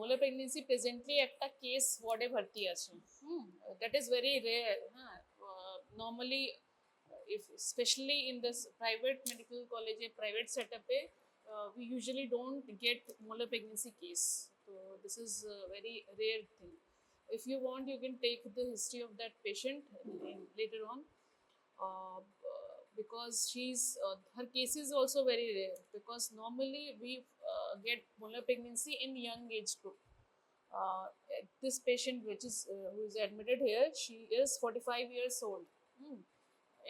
Molar pregnancy presently একটা case ওয়ার্ডে ভর্তি আছে that is very rare normally if especially in this private medical college private setup we usually don't get molar pregnancy case, so this is a very rare thing. If you want you can take the history of that patient later on, because she's her case is also very rare, because normally we get molar pregnancy in young age group. uh, this patient which is who is admitted here, she is 45 years old.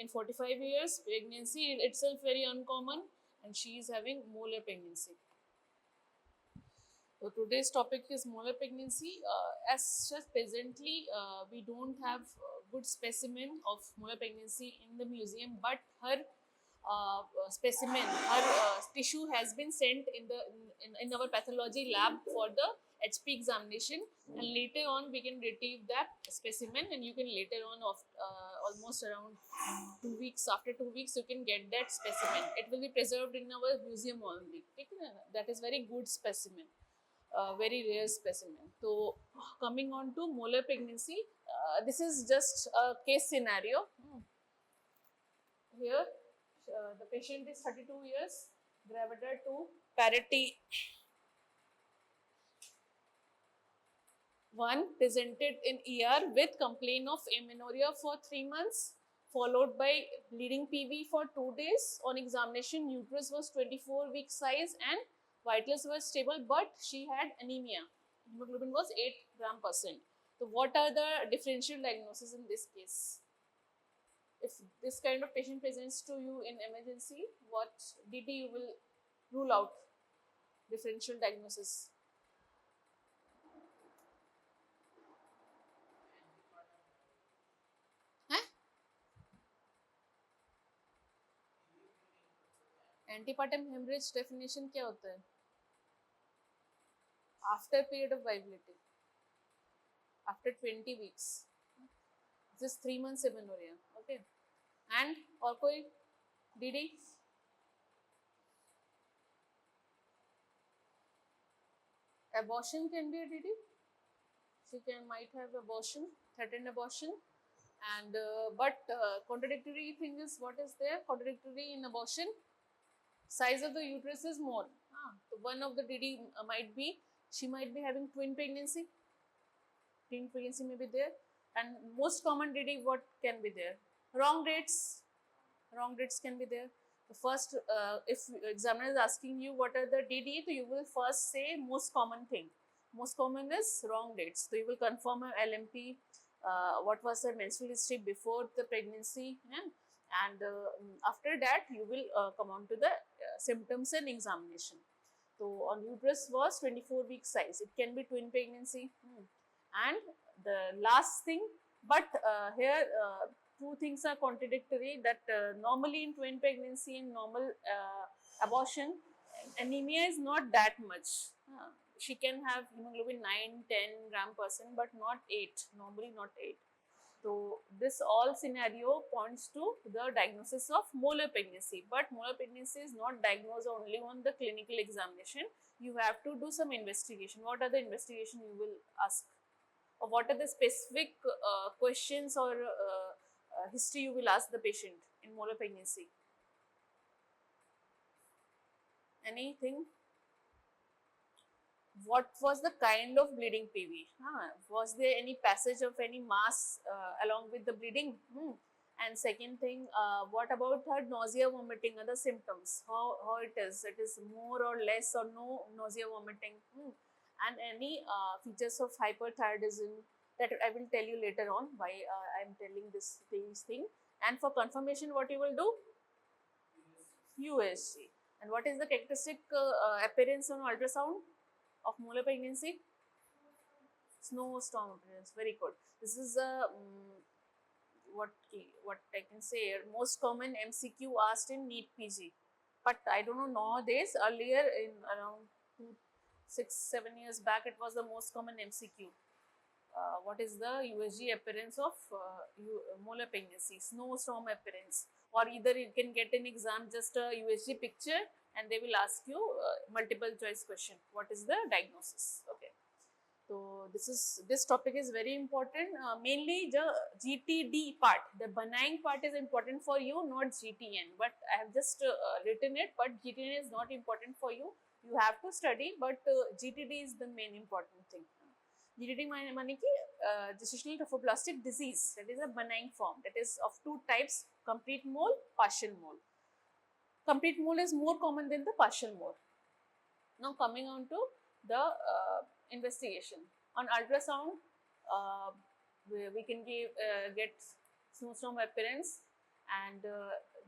In 45 years pregnancy itself very uncommon, and she is having molar pregnancy. So today's topic is molar pregnancy. As such, presently we don't have good specimen of molar pregnancy in the museum, but her specimen, her tissue has been sent in our pathology lab for the HP examination, and later on we can retrieve that specimen, and you can later on of almost around 2 weeks, after 2 weeks you can get that specimen. It will be preserved in our museum only. That is very good specimen, very rare specimen. So, coming on to molar pregnancy, this is just a case scenario. Here, the patient is 32 years, gravida to parity 1, presented in ER with complaint of amenorrhea for 3 months, followed by bleeding PV for 2 days. On examination, uterus was 24 week size and vitals were stable, but she had anemia. Hemoglobin was 8 gram percent. So, what are the differential diagnoses in this case? If this kind of patient presents to you in emergency, what DT you will rule out? Differential diagnosis. Huh? Antepartum haemorrhage definition क्या होता है? After period of viability, after 20 weeks, this 3 months amenorrhoea. Okay, and और कोई DD? Abortion can be a DD. She might have abortion, threatened abortion, and but contradictory thing is, what is there contradictory in abortion? Size of the uterus is more. So one of the DD might be, she might be having twin pregnancy. Twin pregnancy may be there, and most common DD what can be there? Wrong dates. Wrong dates can be there. The first, if examiner is asking you what are the DD, so you will first say most common thing. Most common is wrong dates. So you will confirm a LMP, what was her menstrual history before the pregnancy, yeah? And after that you will come on to the symptoms and examination. So on uterus was 24 week size. It can be twin pregnancy. And the last thing, but here two things are contradictory, that normally in twin pregnancy and normal abortion, anemia is not that much. She can have hemoglobin 9, 10 gram percent, but not 8, normally not 8. So this all scenario points to the diagnosis of molar pregnancy, but molar pregnancy is not diagnosed only on the clinical examination. You have to do some investigation. What are the investigation you will ask? Or what are the specific questions or history you will ask the patient in molar pregnancy? Anything? What was the kind of bleeding PV? Was there any passage of any mass along with the bleeding? And second thing, what about her nausea, vomiting, other symptoms? How it is? It is more or less or no nausea, vomiting? And any features of hyperthyroidism, that I will tell you later on why I am telling these thing. And for confirmation, what you will do? USG. And what is the characteristic appearance on ultrasound of molar pregnancy? Snowstorm appearance. Very good. This is a what I can say, most common MCQ asked in NEET PG. But I don't know nowadays. Earlier, in around 6-7 years back, it was the most common MCQ. What is the USG appearance of molar pregnancy? Snowstorm appearance. Or either you can get an exam just a USG picture, and they will ask you multiple choice question. What is the diagnosis? Okay. So this topic is very important. Mainly the GTD part, the benign part is important for you, not GTN. But I have just written it. But GTN is not important for you. You have to study, but GTD is the main important thing. GTD means gestational trophoblastic disease. That is a benign form. That is of two types: complete mole, partial mole. Complete mole is more common than the partial mole. Now coming on to the investigation. On ultrasound, we can get snowstorm appearance, and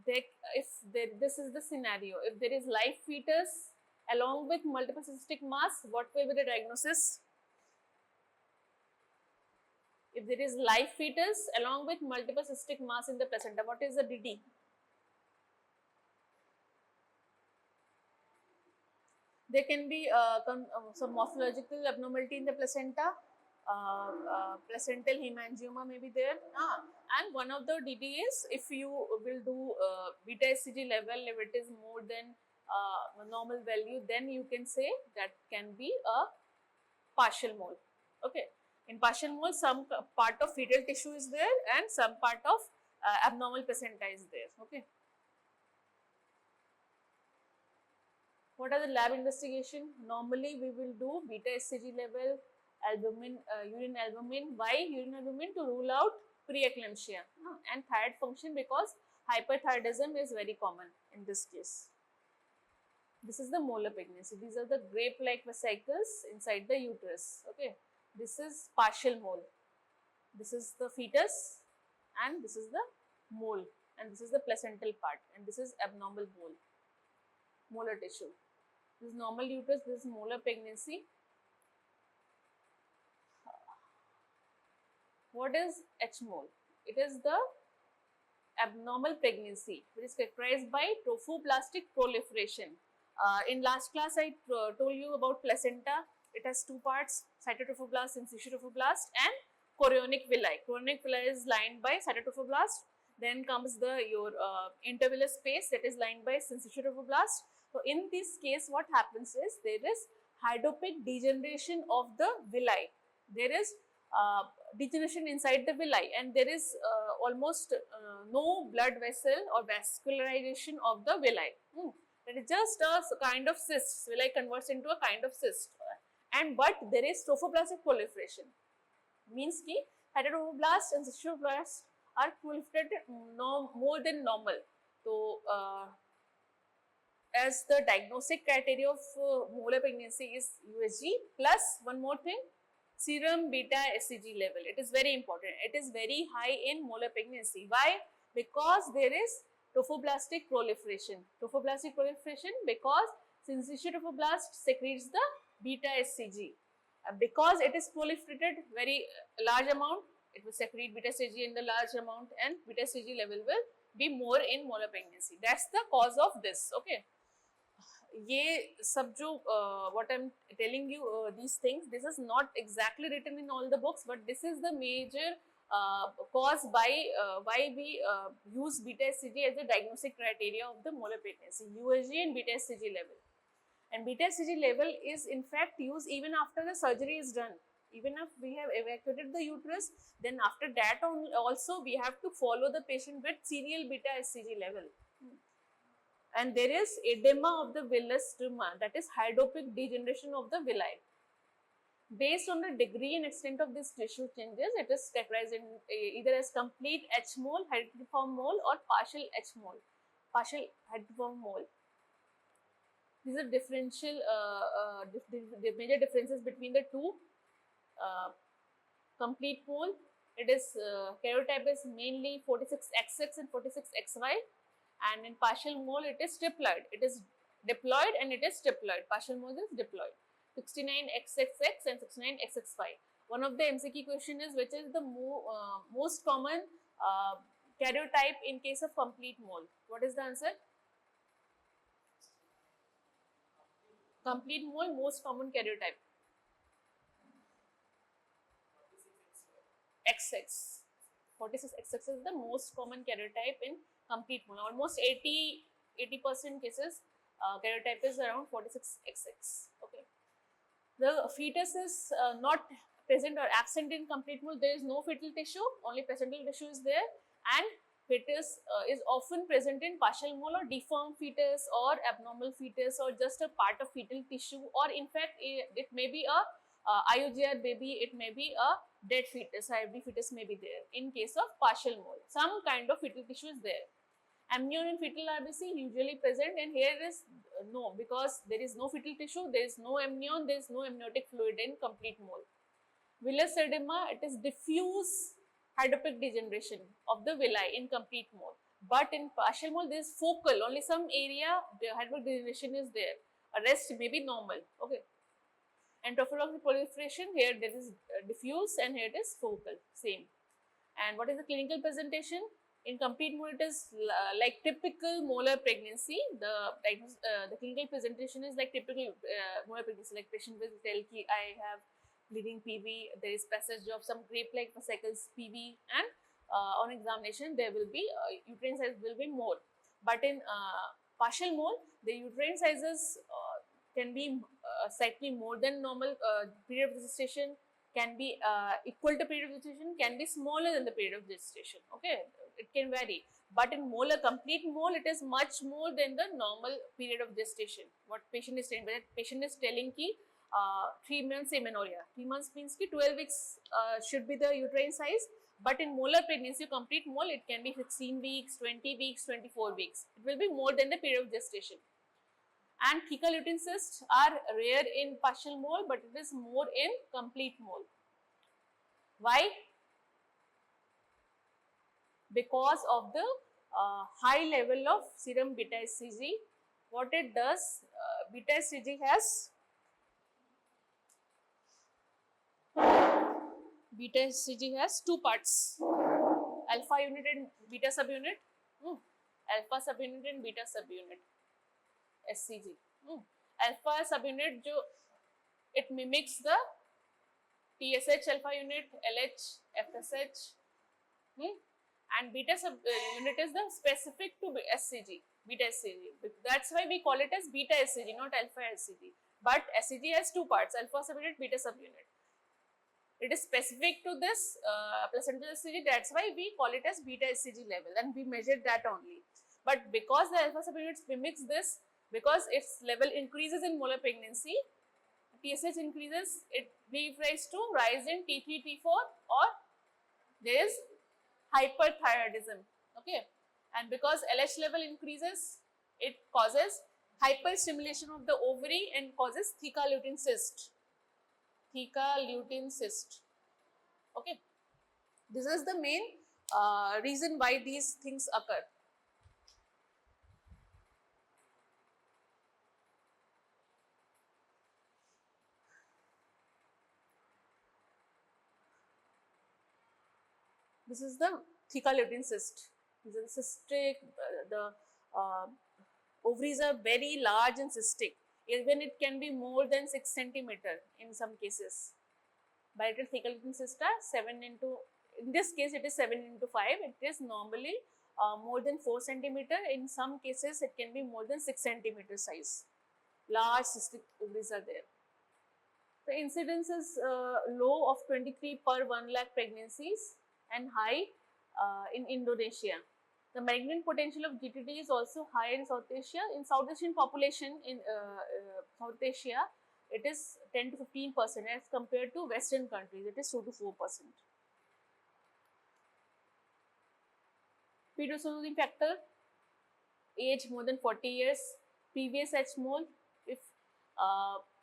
this is the scenario. If there is live fetus along with multiple cystic mass, what will be the diagnosis? If there is live fetus along with multiple cystic mass in the placenta, what is the DD? There can be some morphological abnormality in the placenta, placental hemangioma may be there. And one of the DD is, if you will do beta HCG level, if it is more than normal value, then you can say that can be a partial mole. Okay. In partial mole, some part of fetal tissue is there and some part of abnormal placenta is there. Okay. What are the lab investigation? Normally, we will do beta HCG level, albumin, urine albumin. Why urine albumin? To rule out preeclampsia and thyroid function, because hyperthyroidism is very common in this case. This is the molar pregnancy. These are the grape-like vesicles inside the uterus. Okay, this is partial mole. This is the fetus, and this is the mole, and this is the placental part, and this is abnormal mole, molar tissue. This is normal uterus, this is molar pregnancy. What is H mole? It is the abnormal pregnancy, which is characterized by trophoblastic proliferation. In last class, I told you about placenta. It has two parts: cytotrophoblast and syncytiotrophoblastt, and chorionic villi. Chorionic villi is lined by cytotrophoblast. Then comes your intervillar space, that is lined by syncytiotrophoblastt. So in this case, what happens is there is hydropic degeneration of the villi. There is degeneration inside the villi, and there is almost no blood vessel or vascularization of the villi. That is just a kind of cyst. Villi converts into a kind of cyst, but there is trophoblastic proliferation. Means ki heteroblast and cystoblasts are proliferated more than normal. So as the diagnostic criteria of molar pregnancy is USG plus one more thing, serum beta HCG level. It is very important. It is very high in molar pregnancy. Why? Because there is trophoblastic proliferation. Trophoblastic proliferation because syncytiotrophoblastt secretes the beta HCG. Because it is proliferated very large amount, it will secrete beta HCG in the large amount, and beta HCG level will be more in molar pregnancy. That's the cause of this. Okay. ये सब जो what I'm telling you these things, this is not exactly written in all the books, but this is the major cause by why we use beta HCG as a diagnostic criteria of the molar pregnancy, USG and beta HCG level. And beta HCG level is in fact used even after the surgery is done. Even if we have evacuated the uterus, then after that also we have to follow the patient with serial beta HCG level. And there is edema of the villus struma, that is hydropic degeneration of the villi. Based on the degree and extent of these tissue changes, it is categorized in either as complete H mole, hydatidiform mole, or partial H mole, partial hydatidiform mole. These are differential, the major differences between the two. Complete mole, it is karyotype is mainly 46XX and 46XY. And in partial mole, it is triploid. It is diploid and it is triploid. Partial mole is diploid. 69XXX and 69XXY. One of the MCQ question is, which is the most common karyotype in case of complete mole? What is the answer? Complete mole, most common karyotype. XX. 46XX is the most common karyotype in complete mole. Almost 80% cases karyotype is around 46XX. Okay. The fetus is not present or absent in complete mole. There is no fetal tissue, only placental tissue is there, and fetus is often present in partial mole or deformed fetus or abnormal fetus or just a part of fetal tissue, or in fact it may be a IUGR baby, it may be a dead fetus, IFD fetus may be there in case of partial mole. Some kind of fetal tissue is there. Amnion in fetal RBC usually present, and here is no, because there is no fetal tissue, there is no amnion, there is no amniotic fluid in complete mole. Villus edema, it is diffuse hydropic degeneration of the villi in complete mole. But in partial mole, there is focal, only some area the hydropic degeneration is there. Rest may be normal. Okay. And trophoblast proliferation, here there is diffuse and here it is focal, same. And what is the clinical presentation? In complete mole, it is like typical molar pregnancy. The clinical presentation is like typical molar pregnancy, like patient will tell ki I have bleeding PV, there is passage of some grape-like fascicles PV, and on examination there will be uterine size will be more. But in partial mole, the uterine sizes can be slightly more than normal period of gestation, can be equal to period of gestation, can be smaller than the period of gestation. Okay, it can vary. But in molar, complete mole, it is much more than the normal period of gestation. What patient is saying, but patient is telling ki 3 months amenorrhea. 3 months means ki 12 weeks should be the uterine size. But in molar pregnancy, complete mole, it can be 16 weeks, 20 weeks, 24 weeks. It will be more than the period of gestation. And thecal lutein cysts are rare in partial mole, but it is more in complete mole. Why? Because of the high level of serum beta HCG. What it does, beta HCG has two parts, alpha unit and beta subunit. Alpha subunit and beta subunit. SCG. Alpha subunit, it mimics the TSH alpha unit, LH, FSH, and beta subunit is the specific to SCG, beta SCG. That's why we call it as beta SCG, not alpha SCG. But SCG has two parts, alpha subunit, beta subunit. It is specific to this placental SCG, that's why we call it as beta SCG level, and we measured that only. But because the alpha subunit mimics this, because its level increases in molar pregnancy, TSH increases, it gives rise to rise in T3, T4, or there is hyperthyroidism. Okay, and because LH level increases, it causes hyperstimulation of the ovary and causes theca lutein cyst. Theca lutein cyst. Okay, this is the main reason why these things occur. This is the theca lutein cyst. This is cystic. The ovaries are very large and cystic. Even it can be more than 6 centimeter in some cases. Bilateral theca lutein cyst are 7 into. In this case, it is 7 into 5. It is normally more than 4 centimeter. In some cases, it can be more than 6 centimeter size. Large cystic ovaries are there. The incidence is low of 23 per 1 lakh pregnancies and high in Indonesia. The malignant potential of GTD is also high in South Asia. In South Asian population in South Asia, it is 10 to 15% as compared to Western countries, it is 2 to 4%. Predisposing factor, age more than 40 years, previous H mole.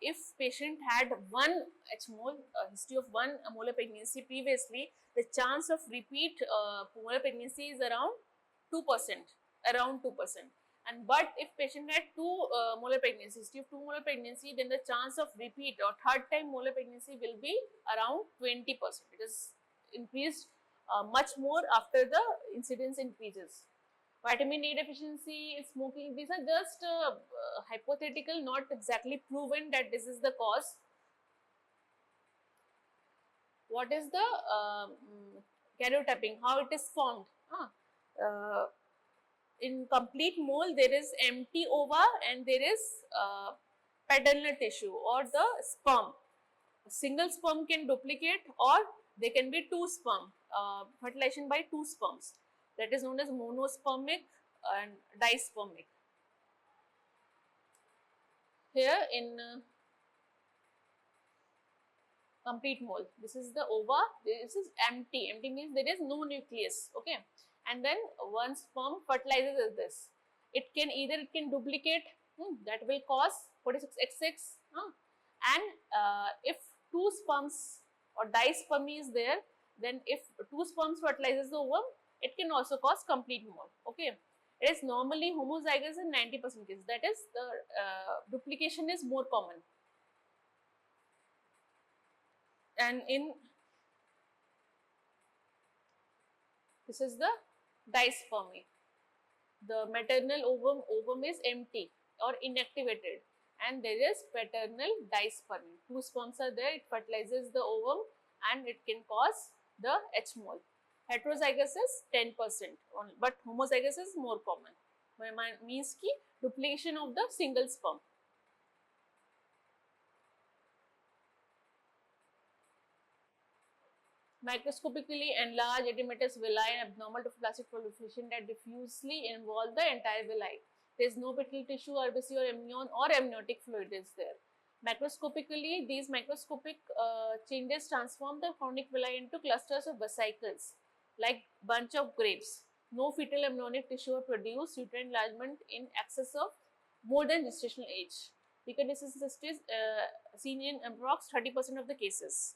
If patient had one H mole, history of one molar pregnancy previously, the chance of repeat molar pregnancy is around 2%, And but if patient had two molar pregnancy, history of 2 molar pregnancy, then the chance of repeat or third time molar pregnancy will be around 20%. It is increased much more after the incidence increases. Vitamin D deficiency, smoking, these are just hypothetical, not exactly proven that this is the cause. What is the karyotyping, how it is formed? In complete mole, there is empty ova and there is paternal tissue or the sperm. single sperm can duplicate, or there can be two sperm, fertilization by two sperms. That is known as monospermic and dispermic. Here in complete mole, this is the ova, this is empty. Empty means there is no nucleus, okay. And then one sperm fertilizes this. It can duplicate, that will cause 46XX, and if two sperms or dispermy is there, then if two sperms fertilizes the ovum, it can also cause complete mole, okay. It is normally homozygous in 90% cases, that is the duplication is more common. And in this is the dispermy. The maternal ovum is empty or inactivated, and there is paternal dispermy. Two sperms are there, it fertilizes the ovum and it can cause the H mole. Heterozygous is 10%, but homozygous is more common. Means ki duplication of the single sperm. Microscopically enlarged edematous villi and abnormal trophoblastic proliferation that diffusely involve the entire villi. There is no petal tissue, RBC or amnion or amniotic fluid is there. Macroscopically, these microscopic changes transform the chronic villi into clusters of vesicles, like bunch of grapes. No fetal amniotic tissue are produced, uterine enlargement in excess of more than gestational age. Decondysis is seen in approx 30% of the cases.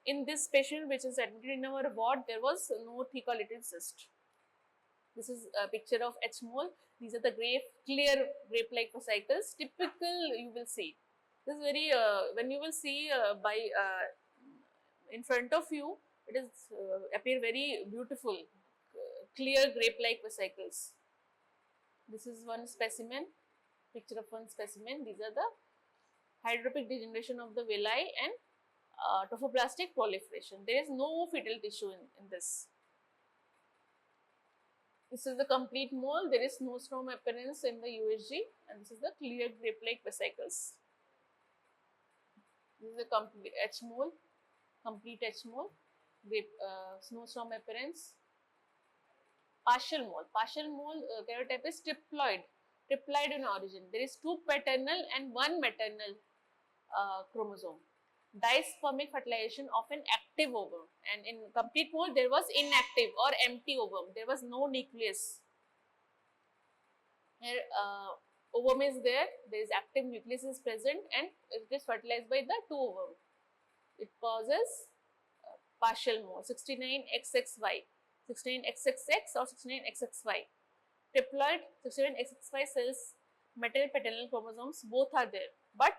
In this patient which is admitted in our ward, there was no theca-latent cyst. This is a picture of H mole. These are the clear grape-like vesicles. Typical, you will see. This is very, when you will see in front of you, it is appear very beautiful, clear grape-like vesicles. This is one specimen, picture of one specimen. These are the hydrophic degeneration of the villi and trophoblastic proliferation. There is no fetal tissue in this. This is the complete mole. There is no storm appearance in the USG, and this is the clear grape-like vesicles. This is the complete H mole, grape, snowstorm appearance. Partial mole karyotype is triploid in origin. There is two paternal and one maternal chromosome. Dispermic fertilization of an active ovum, and in complete mole there was inactive or empty ovum. There was no nucleus. Here ovum is there is active nucleus is present, and it is fertilized by the two ovum. It causes partial mole, 69XXY, 69XXX or 69XXY. Triploid, 69XXY cells, maternal paternal chromosomes both are there, but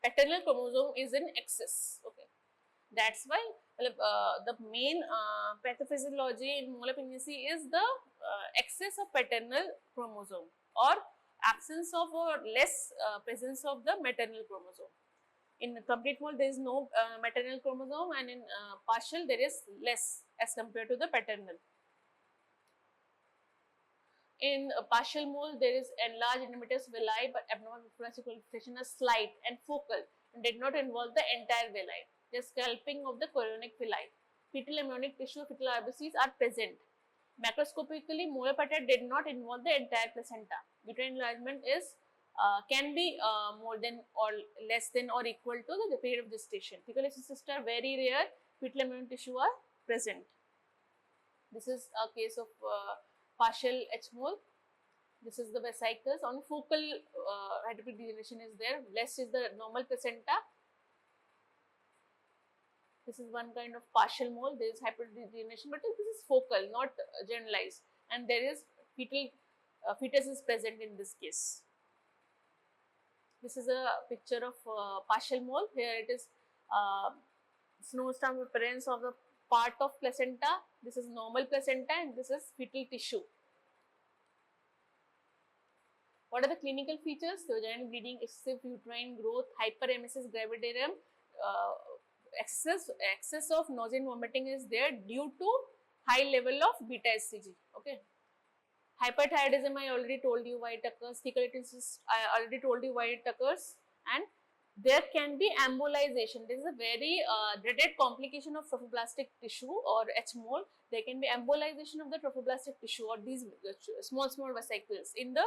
paternal chromosome is in excess, okay. That's why the main pathophysiology in molar pregnancy is the excess of paternal chromosome or absence of or less presence of the maternal chromosome. In complete mole there is no maternal chromosome, and in partial there is less as compared to the paternal. In a partial mole, there is enlarged edematous villi, but abnormal proliferation is slight and focal and did not involve the entire villi. There is scalping of the chorionic villi. Fetal amniotic tissue, fetal RBCs are present. Macroscopically, molar pattern did not involve the entire placenta. Uterine enlargement is can be more than or less than or equal to the period of gestation. Fecal cysts are very rare. Fetal amniotic tissue are present. This is a case of partial H mole. This is the vesicles. On focal hydrophic degeneration is there. Less is the normal placenta. This is one kind of partial mole. There is hyperdegeneration, but this is focal, not generalized, and there is fetus is present in this case. This is a picture of partial mole. Here it is snowstorm appearance of the part of placenta. This is normal placenta, and this is fetal tissue. What are the clinical features? The vaginal bleeding, excessive uterine growth, hyperemesis gravidarum, excess of nausea and vomiting is there due to high level of beta HCG. Okay. Hyperthyroidism, I already told you why it occurs. Theca-latent cyst, I already told you why it occurs. And there can be embolization. This is a very dreaded complication of trophoblastic tissue or HMOL. There can be embolization of the trophoblastic tissue or these small vesicles in the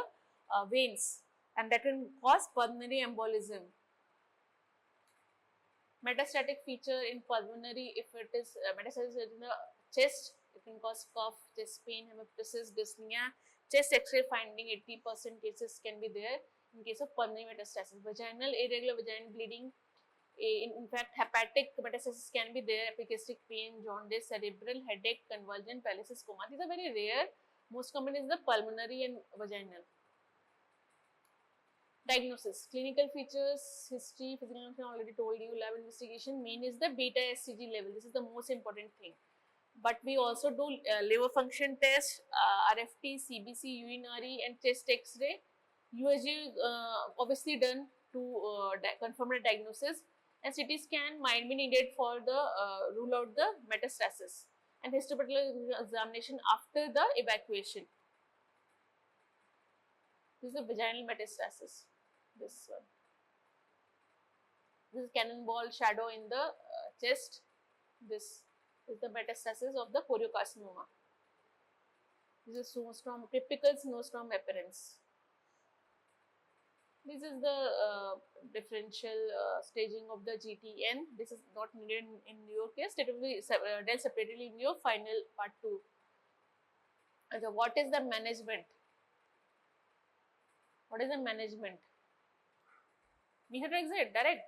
veins, and that can cause pulmonary embolism. Metastatic feature in pulmonary, if it is metastasis in the chest, it can cause cough, chest pain, hemoptysis, dyspnea. Chest X-ray finding 80% cases can be there in case of pulmonary metastasis. Vaginal irregular vaginal bleeding, in fact hepatic metastasis can be there. Epigastric pain, jaundice, cerebral headache, convulsion, paralysis, coma. These are very rare. Most common is the pulmonary and vaginal. Diagnosis, clinical features, history, physical function, already told you. Lab investigation, main is the beta SCG level. This is the most important thing. But we also do liver function test, RFT, CBC, urinary and chest X-ray. USG obviously done to confirm the diagnosis, and CT scan might be needed for the rule out the metastasis, and histopathological examination after the evacuation. This is the vaginal metastasis. This one. This is cannonball shadow in the chest. This is the metastasis of the choriocarcinoma. This is snowstorm, typical snowstorm appearance. This is the differential staging of the GTN. This is not needed in your case. It will be dealt separately in your final part 2. So, what is the management? What is the management? Methotrexate, direct.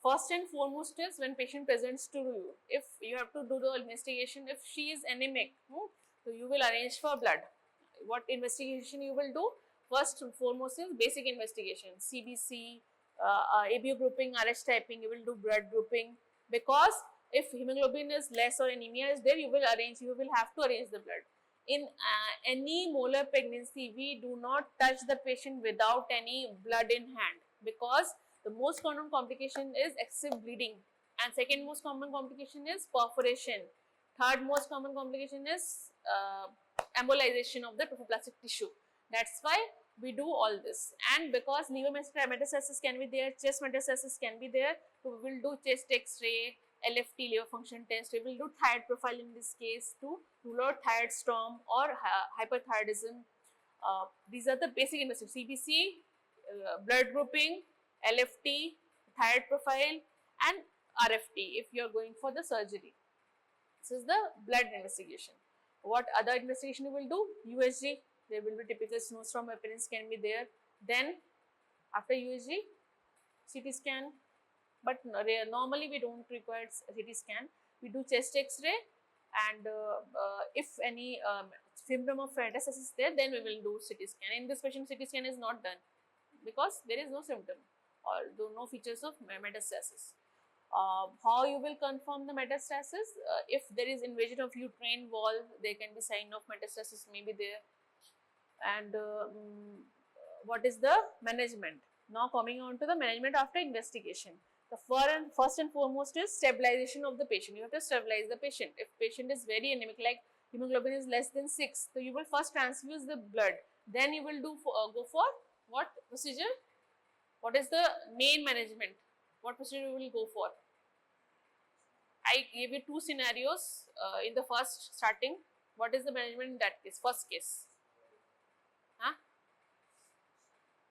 First and foremost is when patient presents to you, if you have to do the investigation, if she is anemic, so you will arrange for blood. What investigation you will do? First and foremost is basic investigation, CBC, ABO grouping, RH typing, you will do blood grouping, because if hemoglobin is less or anemia is there, you will have to arrange the blood. In any molar pregnancy, we do not touch the patient without any blood in hand, because the most common complication is excessive bleeding, and second most common complication is perforation. Third most common complication is embolization of the trophoblastic tissue. That's why we do all this. And because liver metastasis can be there, chest metastasis can be there, so we will do chest X-ray, LFT, liver function test. We will do thyroid profile in this case to rule out thyroid storm or hyperthyroidism. These are the basic investigations: CBC, blood grouping, LFT, thyroid profile, and RFT if you are going for the surgery. This is the blood investigation. What other investigation you will do? USG. There will be typical snowstorm appearance can be there. Then after USG, CT scan. But normally we don't require CT scan. We do chest X-ray, and if any symptom of metastasis is there, then we will do CT scan. In this patient, CT scan is not done because there is no symptom or no features of metastasis. How you will confirm the metastasis? If there is invasion of uterine wall, there can be sign of metastasis may be there. And what is the management? Now coming on to the management after investigation. The first and foremost is stabilization of the patient. You have to stabilize the patient. If patient is very anemic, like hemoglobin is less than 6, so you will first transfuse the blood. Then you will do go for what procedure? What is the main management? What procedure you will go for? I gave you 2 scenarios in the first starting. What is the management in that case? First case.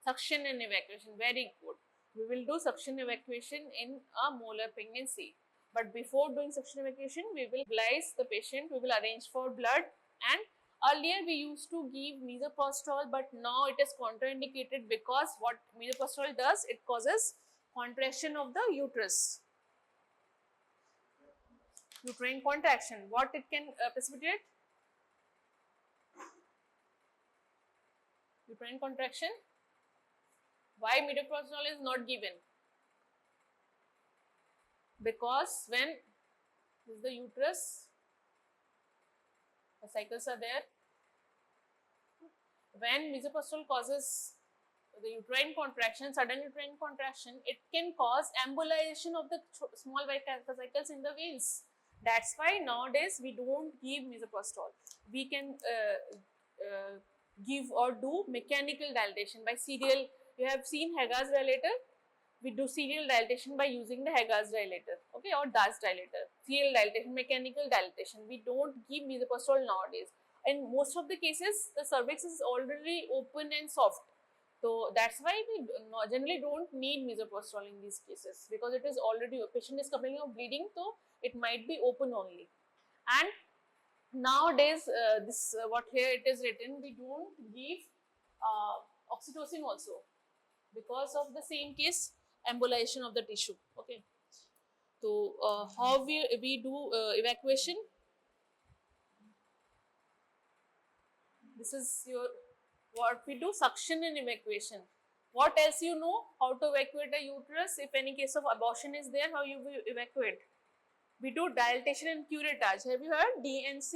Suction and evacuation. Very good. We will do suction evacuation in a molar pregnancy. But before doing suction evacuation, we will stabilize the patient. We will arrange for blood. And earlier we used to give misoprostol, but now it is contraindicated because what misoprostol does, it causes contraction of the uterus. Uterine contraction. What it can precipitate? Uterine contraction. Why misoprostol is not given? Because when this is the uterus, the cycles are there. When misoprostol causes the uterine contraction, sudden uterine contraction, it can cause embolization of the small vesicles in the veins. That's why nowadays we don't give misoprostol. We can give or do mechanical dilatation by serial you have seen Hagas dilator. We do serial dilatation by using the Hagas dilator, okay, or Das dilator. Serial dilatation, mechanical dilatation. We don't give misoprostol nowadays. In most of the cases, the cervix is already open and soft. So that's why we generally don't need misoprostol in these cases, because it is already, a patient is complaining of bleeding, so it might be open only. And nowadays, what here it is written, we don't give oxytocin also, because of the same case, embolization of the tissue. Okay. So how we do evacuation? This is your, what we do, suction and evacuation. What else you know? How to evacuate a uterus? If any case of abortion is there, how you will evacuate? We do dilatation and curettage. Have you heard DNC?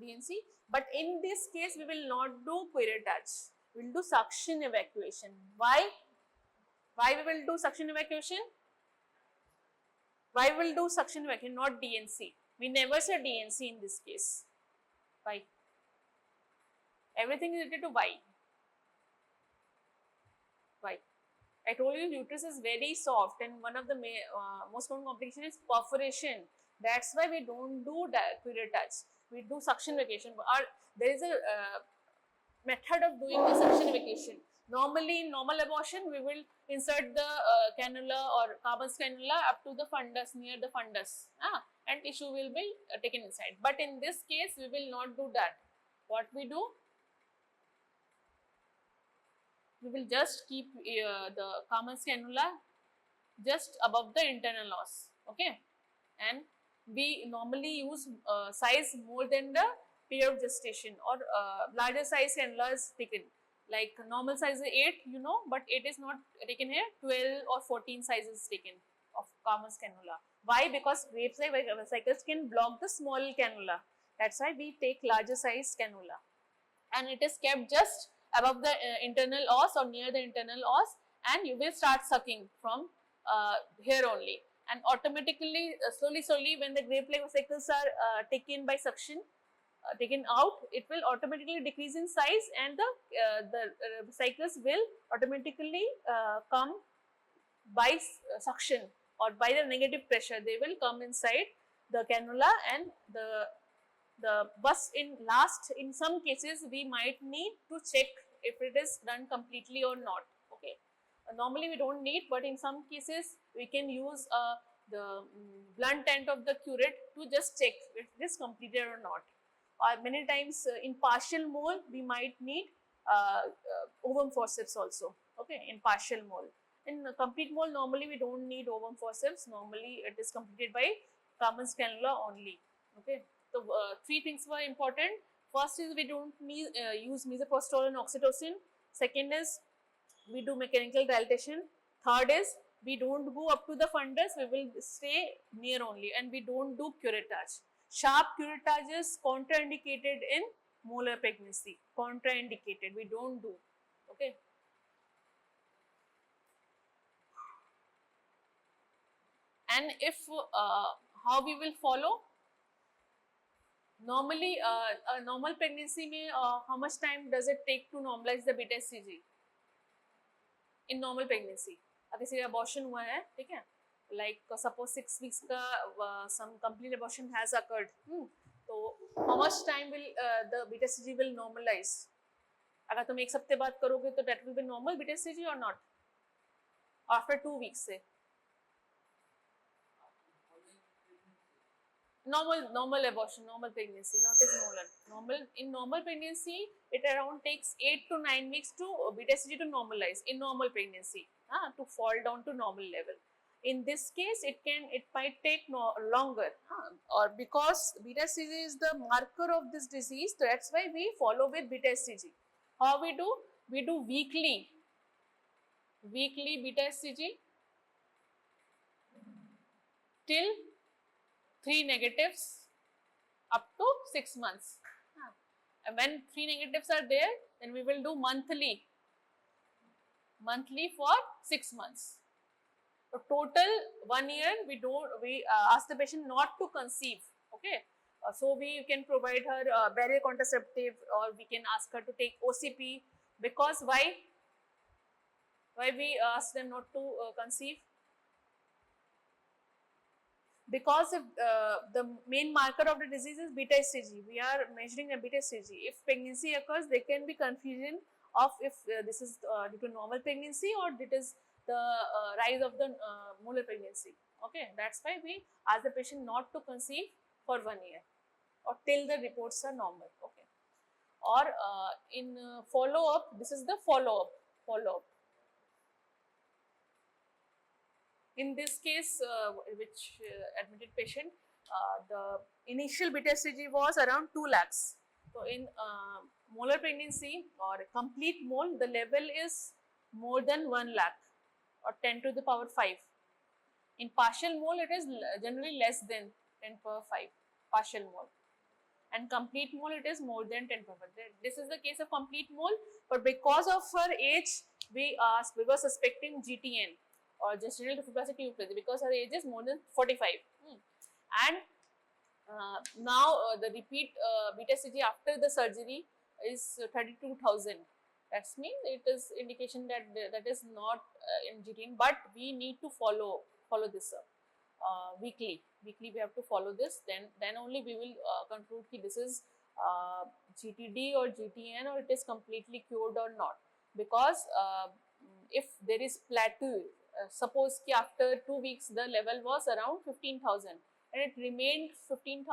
DNC. But in this case, we will not do curettage. We will do suction evacuation. Why? Why we will do suction evacuation? Why we will do suction evacuation, not DNC? We never say DNC in this case. Why? Everything is related to why. Why? I told you uterus is very soft, and one of the most common complication is perforation. That's why we don't do curettage. We do suction evacuation. Or there is a method of doing the suction evacuation. Normally, in normal abortion, we will insert the cannula or Kabas cannula up to the fundus, near the fundus, and tissue will be taken inside. But in this case, we will not do that. What we do? We will just keep the Kabas cannula just above the internal os, okay? And we normally use size more than the period of gestation, or larger size cannula is taken. Like normal size is 8, you know, but 8 is not taken here, 12 or 14 sizes taken of Kabas cannula. Why? Because grape cycles can block the small cannula. That's why we take larger size cannula. And it is kept just above the internal os or near the internal os, and you will start sucking from here only. And automatically, slowly, when the grape cycles are taken by suction, taken out, it will automatically decrease in size, and the cycles will automatically come by suction or by the negative pressure. They will come inside the cannula, and in some cases we might need to check if it is done completely or not. Okay. Normally we don't need, but in some cases we can use the blunt end of the curette to just check if it is completed or not. Or many times in partial mole we might need ovum forceps also, okay, in partial mole. In complete mole, normally we don't need ovum forceps, normally it is completed by Kabas cannula only, okay. So, 3 things were important. First is we don't need, use misoprostol and oxytocin. Second is we do mechanical dilatation. Third is we don't go up to the fundus, we will stay near only, and we don't do curettage. Sharp curettage is contraindicated in molar pregnancy, contraindicated, we don't do, okay. And if, how we will follow? Normally, a normal pregnancy में how much time does it take to normalize the beta HCG? In normal pregnancy, अगर किसी abortion हुआ है, ठीक है? Like suppose 6 weeks का some complete abortion has occurred. So how much time will the beta HCG will normalize? अगर तुम 1 हफ्ते बाद करोगे तो that will be normal beta HCG or not? After 2 weeks से. Normal abortion, normal pregnancy, not as molar. In normal pregnancy, it around takes 8 to 9 weeks to beta HCG to normalize in normal pregnancy, to fall down to normal level. In this case, it might take longer, or because beta HCG is the marker of this disease, so that's why we follow with beta HCG. How we do? We do weekly beta HCG till 3 negatives up to 6 months. And when 3 negatives are there, then we will do monthly for 6 months. So total 1 year we ask the patient not to conceive, okay. So we can provide her barrier contraceptive, or we can ask her to take OCP, because why? Why we ask them not to conceive? Because if the main marker of the disease is beta hCG, we are measuring a beta hCG. If pregnancy occurs, there can be confusion of if this is due to normal pregnancy or it is the rise of the molar pregnancy. Okay, that's why we ask the patient not to conceive for 1 year or till the reports are normal. Okay, or in follow up, this is the follow up. In this case, which admitted patient, the initial beta hCG was around 2 lakhs. So, in molar pregnancy or complete mole, the level is more than 1 lakh or 10 to the power 5. In partial mole, it is generally less than 10 power 5, partial mole. And complete mole, it is more than 10 power 5. This is the case of complete mole, but because of her age, we were suspecting GTN or gestational trophoblastic neoplasia because her age is more than 45. And now the repeat beta hCG after the surgery is 32,000. That means it is indication that that is not in GTN, but we need to follow this up weekly. Weekly we have to follow this. Then only we will conclude that this is GTD or GTN or it is completely cured or not. Because if there is plateau, suppose ki after 2 weeks the level was around 15,000 and it remained 15,000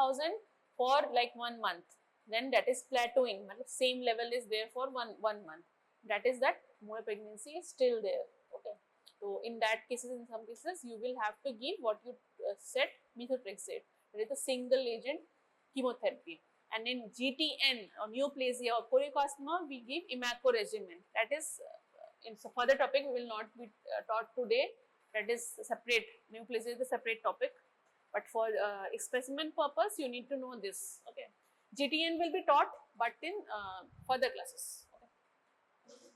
for like 1 month, then that is plateauing. Same level is there for one month. That is that molar pregnancy is still there. Okay. So in that cases, in some cases, you will have to give what you said, methotrexate. That is a single agent chemotherapy. And in GTN or neoplasia or choriocarcinoma, we give imaco regimen. That is in some further topic we will not be taught today. That is separate. Neoplasia is a separate topic. But for specimen purpose, you need to know this. Okay. GTN will be taught, but in further classes. Okay.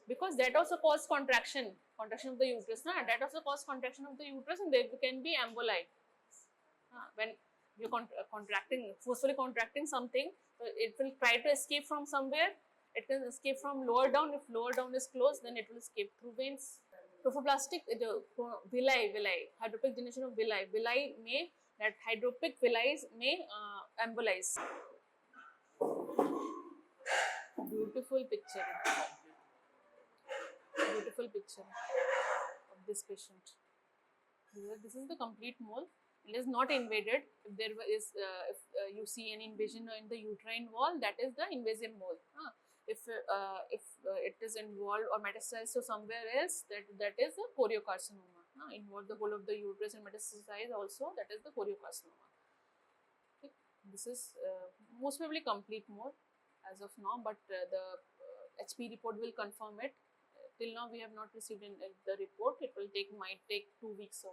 Because that also causes contraction of the uterus. That also causes contraction of the uterus, and there can be emboli. When you are forcefully contracting something, so it will try to escape from somewhere. It can escape from lower down. If lower down is closed, then it will escape through veins. Trophoblastic villi, hydropic generation of villi may, that hydropic villi may embolize. Beautiful picture. Beautiful picture of this patient. This is the complete mole. It is not invaded. If there is, if you see an invasion in the uterine wall, that is the invasive mole. If it is involved or metastasized to somewhere else, that is a choriocarcinoma. Involve the whole of the uterus and metastasize also, that is the choriocarcinoma. Okay. This is most probably complete mole as of now, but the HP report will confirm it. Till now we have not received the report. It will might take 2 weeks or